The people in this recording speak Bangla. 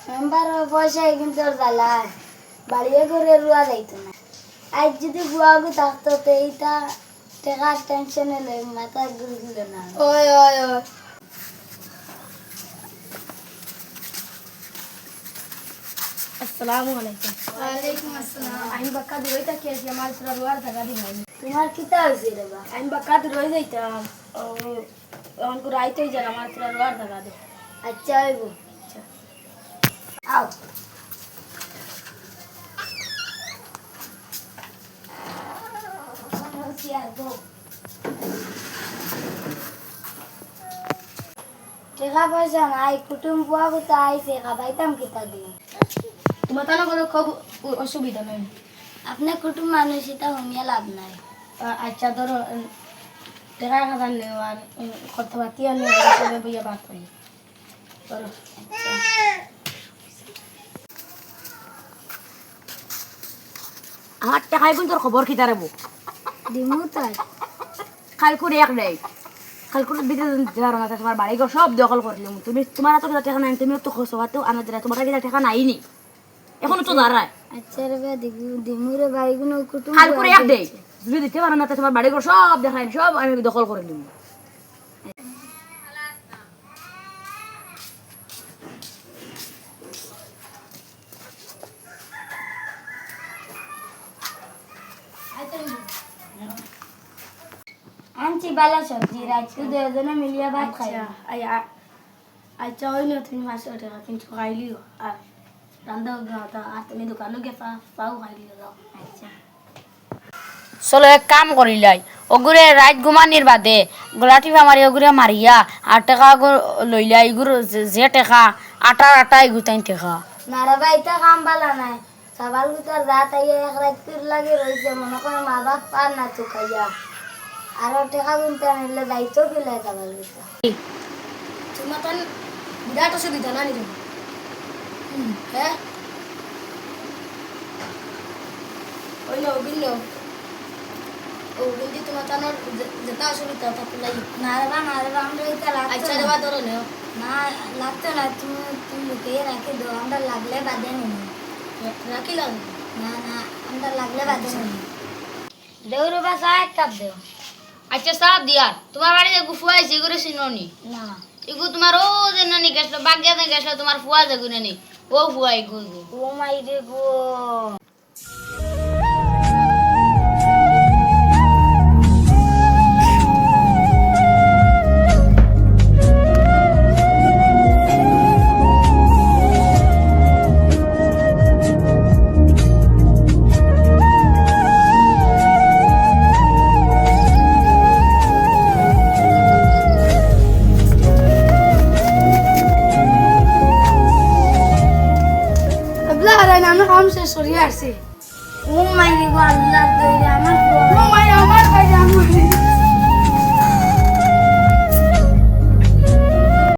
মেম্বার পয়সায় কিন্তু জ্বালায় বাড়িয়ে করে রুয়া যাইতো না আজ যদি গুয়াগু থাকতো তো এইটা টাকার টেনশনে লই মাথা ঘুরছিল না ওই ওই ওই আসসালামু আলাইকুম ওয়ালাইকুম আসসালাম আমি বাক্কা দূরে থাকি আছি আমার পুরা রোয়ার জায়গা দিন তোমার কিতা হয়েছে রে বা আমি বাক্কা দূরে যাইতাম অঙ্ক রাইতে যান আমার পুরা রোয়ার জায়গা দিন আচ্ছা হইব আও টাকা পয়সা নাই কুটুম বুয়া কোথা আইছে খাবাইতাম কিতা দিয়ে তোমার তো না কোনো খুব অসুবিধা নেই আপনি কুটুম মানুষ এটা শুনিয়া লাভ নাই আচ্ছা ধরো টাকা খাবার নেওয়ার কথাবার্তি আনি সবাই বইয়া বাদ করি ধরো আমার টাকায় কিন্তু তোর খবর খিতা রেবো দিমু তাই কালকুর এক নেই কালকুর দিতে যারা না তোমার বাড়ি ঘর সব দখল করলাম তুমি তোমার তো টাকা নাই তুমি তো খোঁজ হওয়াতেও আনা দিলা তোমার কাছে টাকা নাই নি এখনো তো দাঁড়ায় আচ্ছা রে বা দিমু রে ভাইগুলো কুটুম কালকুর এক দেই যদি দিতে পারো না তোমার বাড়ি ঘর সব দেখাই সব আমি দখল করে নিব আনছি বালা সবজি রাখছি দুজনে মিলিয়ে ভাত খাই আচ্ছা ওই না তুমি 500 টাকা কিন্তু খাইলিও আর রান্না আর তুমি দোকানে গেছা পাও খাইলিও যাও আচ্ছা চলো এক কাম করিলাই ওগুরে রাত ঘুমানির বাদে গলাটি মারি ওগুরে মারিয়া 8 টাকা লইলা এগুলো যে টাকা আটা এগুতাইন টাকা নারা ভাইটা কাম বালা নাই সবার ভিতর রাত আইয়া এক রাত পির লাগে রয়েছে মনে করে মা বাপ পার না চুকাইয়া আরো টাকা গুনতে আনলে দায়িত্ব দিলে সবার ভিতর তোমার তো বিরাট অসুবিধা না নিজে হ্যাঁ ওই না ওগুলো ওগুলি তোমার তো যেটা অসুবিধা থাকতে লাগে নারা আমরা এটা আচ্ছা লাগতো দেওয়া না। ধরো নেও না লাগতো না তুমি লুকিয়ে রাখি দো আমরা লাগলে বাদে নিন রাখিলাম না আমরা লাগলে বাদে নিন দেও রে বা চা এক কাপ দেও আচ্ছা সাপ দিয়া তোমার বাড়িতে গুফুয়া আইছে এগুলো চিনোনি না এগু তোমার ও যে নানি গেছিল বাগিয়াতে গেছিল তোমার ফুয়া যাগু নানি ও ফুয়া এগু ও মাই রে গো আবলা আর আমি কাম শেষ করিয়া আসছি ও মাই রে গো আল্লাহ দইরা